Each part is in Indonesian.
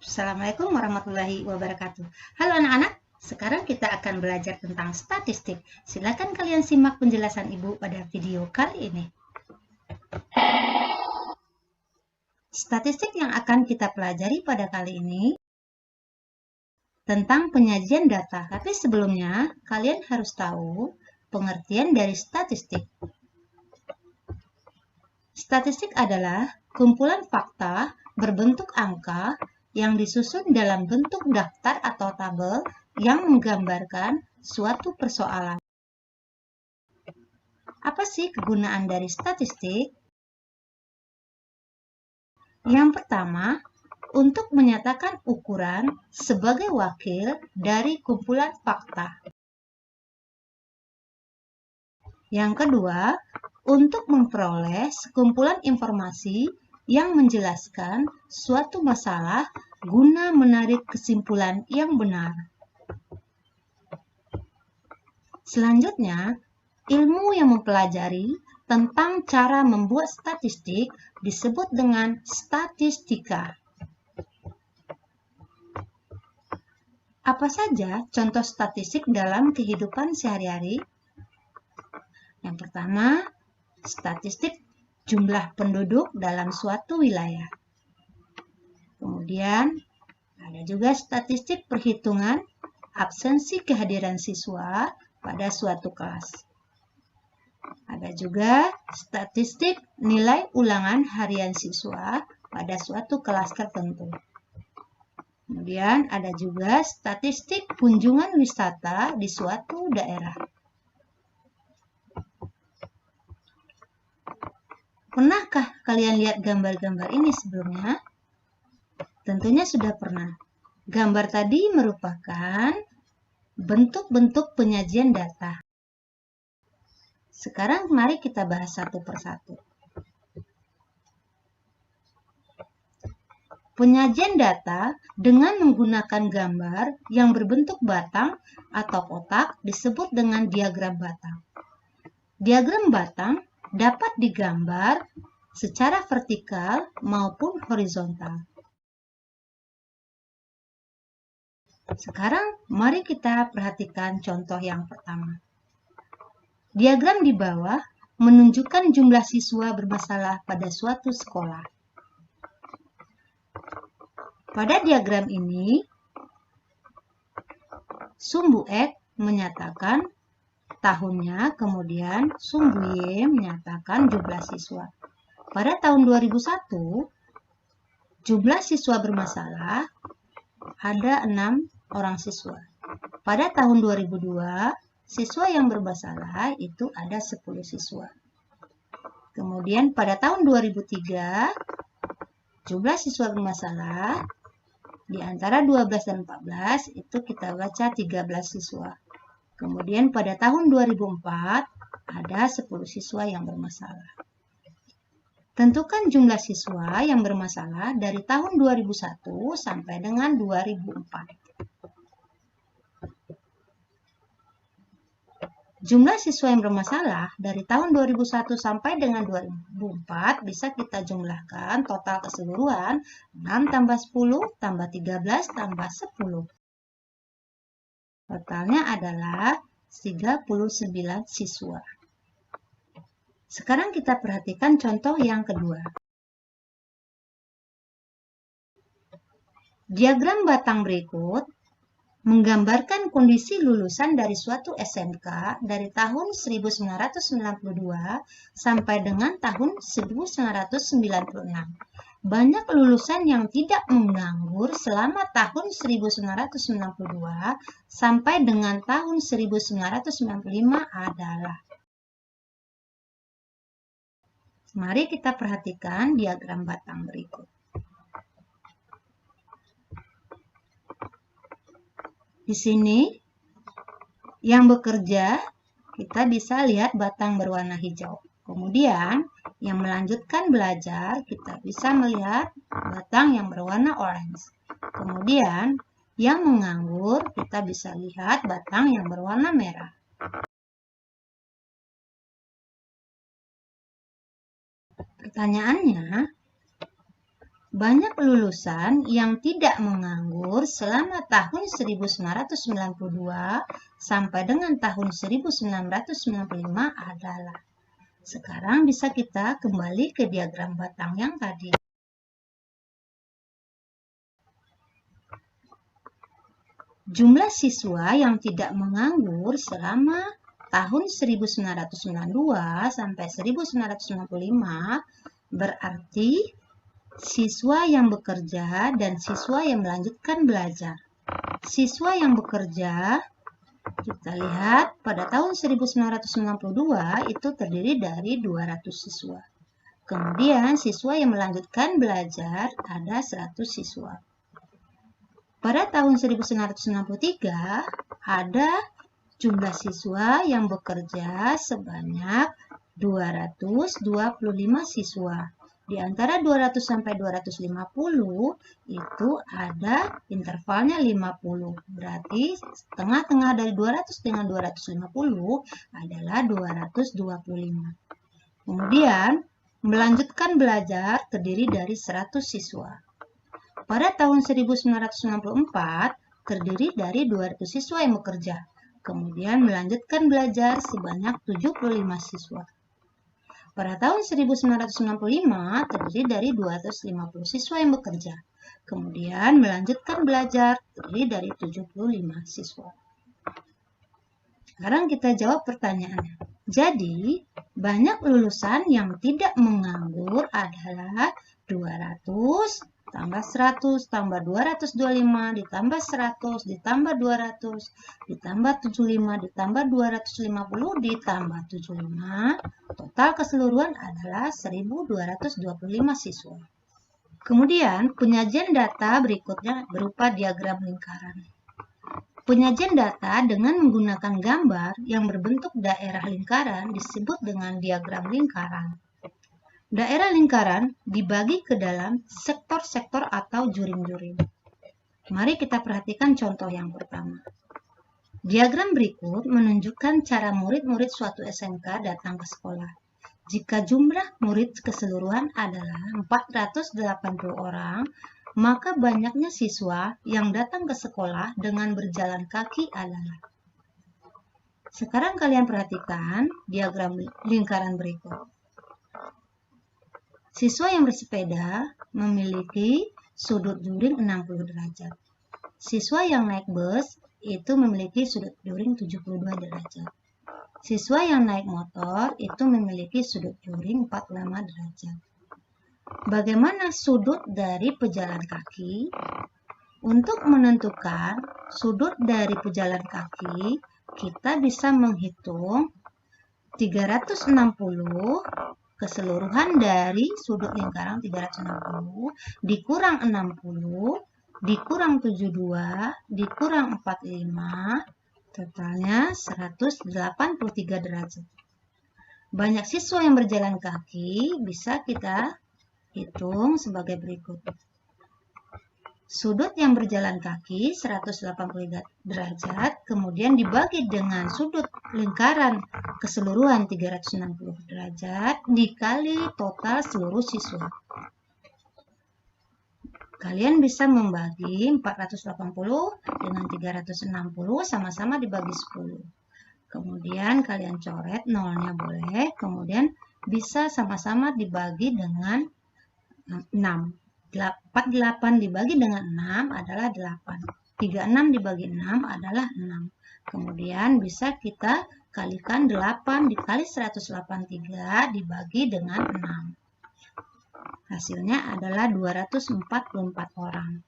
Assalamualaikum warahmatullahi wabarakatuh. Halo anak-anak, sekarang kita akan belajar tentang statistik. Silakan kalian simak penjelasan Ibu pada video kali ini. Statistik yang akan kita pelajari pada kali ini tentang penyajian data. Tapi sebelumnya, kalian harus tahu pengertian dari statistik. Statistik adalah kumpulan fakta berbentuk angka yang disusun dalam bentuk daftar atau tabel yang menggambarkan suatu persoalan. Apa sih kegunaan dari statistik? Yang pertama, untuk menyatakan ukuran sebagai wakil dari kumpulan fakta. Yang kedua, untuk memperoleh sekumpulan informasi yang menjelaskan suatu masalah guna menarik kesimpulan yang benar. Selanjutnya, ilmu yang mempelajari tentang cara membuat statistik disebut dengan statistika. Apa saja contoh statistik dalam kehidupan sehari-hari? Yang pertama, statistik jumlah penduduk dalam suatu wilayah. Kemudian, ada juga statistik perhitungan absensi kehadiran siswa pada suatu kelas. Ada juga statistik nilai ulangan harian siswa pada suatu kelas tertentu. Kemudian ada juga statistik kunjungan wisata di suatu daerah. Pernahkah kalian lihat gambar-gambar ini sebelumnya? Tentunya sudah pernah. Gambar tadi merupakan bentuk-bentuk penyajian data. Sekarang mari kita bahas satu persatu. Penyajian data dengan menggunakan gambar yang berbentuk batang atau kotak disebut dengan diagram batang. Diagram batang dapat digambar secara vertikal maupun horizontal. Sekarang mari kita perhatikan contoh yang pertama. Diagram di bawah menunjukkan jumlah siswa bermasalah pada suatu sekolah. Pada diagram ini, sumbu X menyatakan tahunnya, kemudian sumbu Y menyatakan jumlah siswa. Pada tahun 2001, jumlah siswa bermasalah ada 6 orang siswa. Pada tahun 2002, siswa yang bermasalah itu ada 10 siswa. Kemudian pada tahun 2003, jumlah siswa bermasalah di antara 12 dan 14 itu kita baca 13 siswa. Kemudian pada tahun 2004 ada 10 siswa yang bermasalah. Tentukan jumlah siswa yang bermasalah dari tahun 2001 sampai dengan 2004. Jumlah siswa yang bermasalah dari tahun 2001 sampai dengan 2004 bisa kita jumlahkan total keseluruhan 6 tambah 10 tambah 13 tambah 10. Totalnya adalah 39 siswa. Sekarang kita perhatikan contoh yang kedua. Diagram batang berikut menggambarkan kondisi lulusan dari suatu SMK dari tahun 1992 sampai dengan tahun 1996. Banyak lulusan yang tidak menganggur selama tahun 1992 sampai dengan tahun 1995 adalah. Mari kita perhatikan diagram batang berikut. Di sini, yang bekerja, kita bisa lihat batang berwarna hijau. Kemudian, yang melanjutkan belajar, kita bisa melihat batang yang berwarna orange. Kemudian, yang menganggur, kita bisa lihat batang yang berwarna merah. Pertanyaannya, banyak lulusan yang tidak menganggur selama tahun 1992 sampai dengan tahun 1995 adalah. Sekarang bisa kita kembali ke diagram batang yang tadi. Jumlah siswa yang tidak menganggur selama tahun 1992 sampai 1995 berarti siswa yang bekerja dan siswa yang melanjutkan belajar. Siswa yang bekerja, kita lihat pada tahun 1992 itu terdiri dari 200 siswa. Kemudian siswa yang melanjutkan belajar ada 100 siswa. Pada tahun 1993 ada jumlah siswa yang bekerja sebanyak 225 siswa. Di antara 200 sampai 250 itu ada intervalnya 50. Berarti tengah-tengah dari 200 dengan 250 adalah 225. Kemudian melanjutkan belajar terdiri dari 100 siswa. Pada tahun 1964 terdiri dari 200 siswa yang bekerja. Kemudian melanjutkan belajar sebanyak 75 siswa. Pada tahun 1965 terdiri dari 250 siswa yang bekerja. Kemudian melanjutkan belajar terdiri dari 75 siswa. Sekarang kita jawab pertanyaannya. Jadi, banyak lulusan yang tidak menganggur adalah 200 tambah 100 tambah 225 ditambah 100 ditambah 200 ditambah 75 ditambah 250 ditambah 75. Total keseluruhan adalah 1225 siswa. Kemudian penyajian data berikutnya berupa diagram lingkaran. Penyajian data dengan menggunakan gambar yang berbentuk daerah lingkaran disebut dengan diagram lingkaran. Daerah lingkaran dibagi ke dalam sektor-sektor atau juring-juring. Mari kita perhatikan contoh yang pertama. Diagram berikut menunjukkan cara murid-murid suatu SMK datang ke sekolah. Jika jumlah murid keseluruhan adalah 480 orang, maka banyaknya siswa yang datang ke sekolah dengan berjalan kaki adalah. Sekarang kalian perhatikan diagram lingkaran berikut. Siswa yang bersepeda memiliki sudut juring 60 derajat. Siswa yang naik bus itu memiliki sudut juring 72 derajat. Siswa yang naik motor itu memiliki sudut juring 45 derajat. Bagaimana sudut dari pejalan kaki? Untuk menentukan sudut dari pejalan kaki, kita bisa menghitung 360 keseluruhan dari sudut lingkaran 360 dikurang 60 dikurang 72 dikurang 45, totalnya 183 derajat. Banyak siswa yang berjalan kaki bisa kita hitung sebagai berikut. Sudut yang berjalan kaki 180 derajat, kemudian dibagi dengan sudut lingkaran keseluruhan 360 derajat, dikali total seluruh siswa. Kalian bisa membagi 480 dengan 360 sama-sama dibagi 10. Kemudian kalian coret nolnya boleh, kemudian bisa sama-sama dibagi dengan 6. 48 dibagi dengan 6 adalah 8. 36 dibagi 6 adalah 6. Kemudian bisa kita kalikan 8 dikali 183 dibagi dengan 6. Hasilnya adalah 244 orang.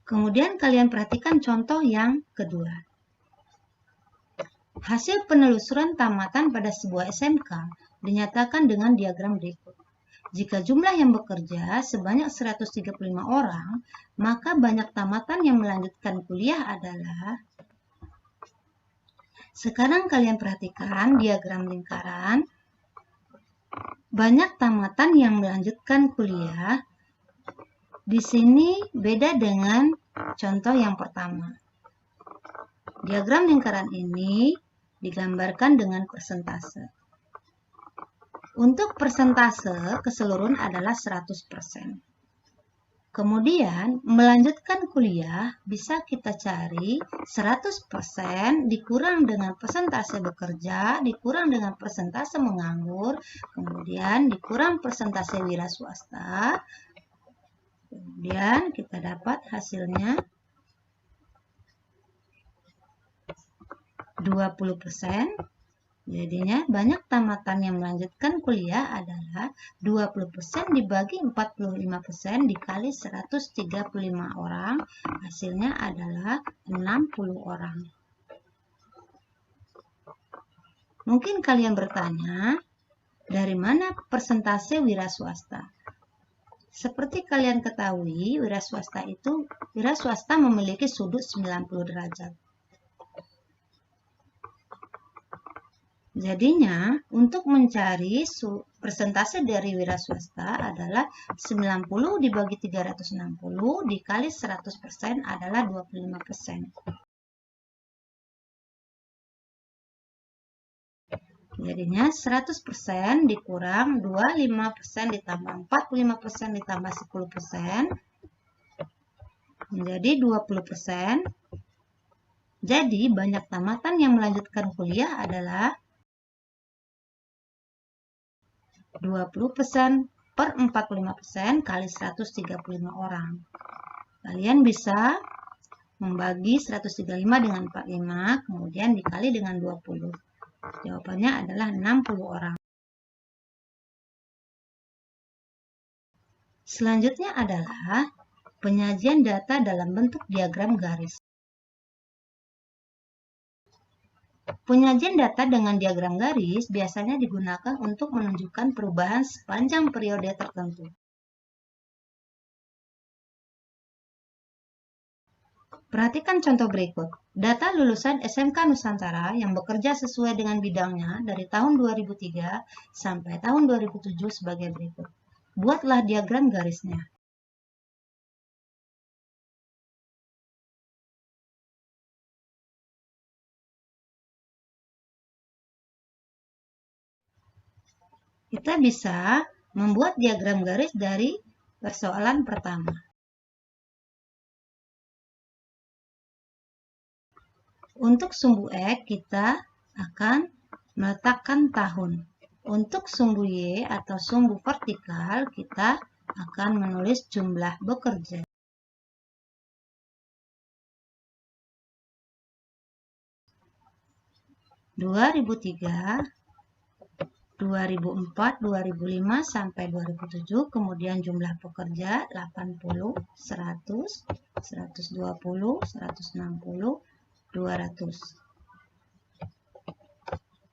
Kemudian kalian perhatikan contoh yang kedua. Hasil penelusuran tamatan pada sebuah SMK dinyatakan dengan diagram berikut. Jika jumlah yang bekerja sebanyak 135 orang, maka banyak tamatan yang melanjutkan kuliah adalah. Sekarang kalian perhatikan diagram lingkaran. Banyak tamatan yang melanjutkan kuliah. Di sini beda dengan contoh yang pertama. Diagram lingkaran ini digambarkan dengan persentase. Untuk persentase keseluruhan adalah 100%. Kemudian, melanjutkan kuliah bisa kita cari 100% dikurang dengan persentase bekerja, dikurang dengan persentase menganggur, kemudian dikurang persentase wira swasta. Kemudian kita dapat hasilnya 20%. Jadinya banyak tamatan yang melanjutkan kuliah adalah 20% dibagi 45% dikali 135 orang, hasilnya adalah 60 orang. Mungkin kalian bertanya, dari mana persentase wira swasta? Seperti kalian ketahui, wira swasta memiliki sudut 90 derajat. Jadinya, untuk mencari persentase dari wira swasta adalah 90 dibagi 360 dikali 100% adalah 25%. Jadinya 100% dikurang 25% ditambah 45% ditambah 10% menjadi 20%. Jadi, banyak tamatan yang melanjutkan kuliah adalah 20% per 45% kali 135 orang. Kalian bisa membagi 135 dengan 45, kemudian dikali dengan 20. Jawabannya adalah 60 orang. Selanjutnya adalah penyajian data dalam bentuk diagram garis. Penyajian data dengan diagram garis biasanya digunakan untuk menunjukkan perubahan sepanjang periode tertentu. Perhatikan contoh berikut. Data lulusan SMK Nusantara yang bekerja sesuai dengan bidangnya dari tahun 2003 sampai tahun 2007 sebagai berikut. Buatlah diagram garisnya. Kita bisa membuat diagram garis dari persoalan pertama. Untuk sumbu X, kita akan meletakkan tahun. Untuk sumbu Y atau sumbu vertikal, kita akan menulis jumlah bekerja. (2003), 2004, 2005 sampai 2007, kemudian jumlah pekerja 80, 100, 120, 160, 200.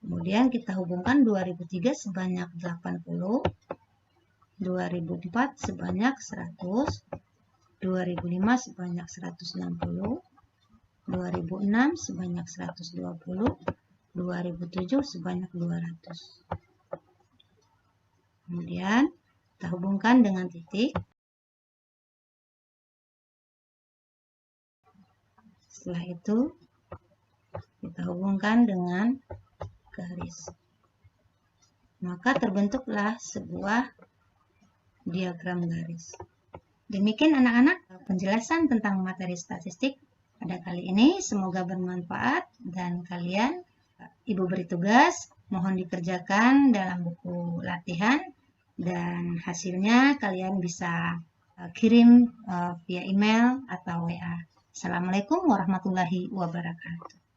Kemudian kita hubungkan 2003 sebanyak 80, 2004 sebanyak 100, 2005 sebanyak 160, 2006 sebanyak 120, 2007 sebanyak 200. Kemudian kita hubungkan dengan titik. Setelah itu kita hubungkan dengan garis. Maka terbentuklah sebuah diagram garis. Demikian anak-anak penjelasan tentang materi statistik pada kali ini. Semoga bermanfaat dan kalian, Ibu beri tugas, mohon dikerjakan dalam buku latihan dan hasilnya kalian bisa kirim via email atau WA. Assalamualaikum warahmatullahi wabarakatuh.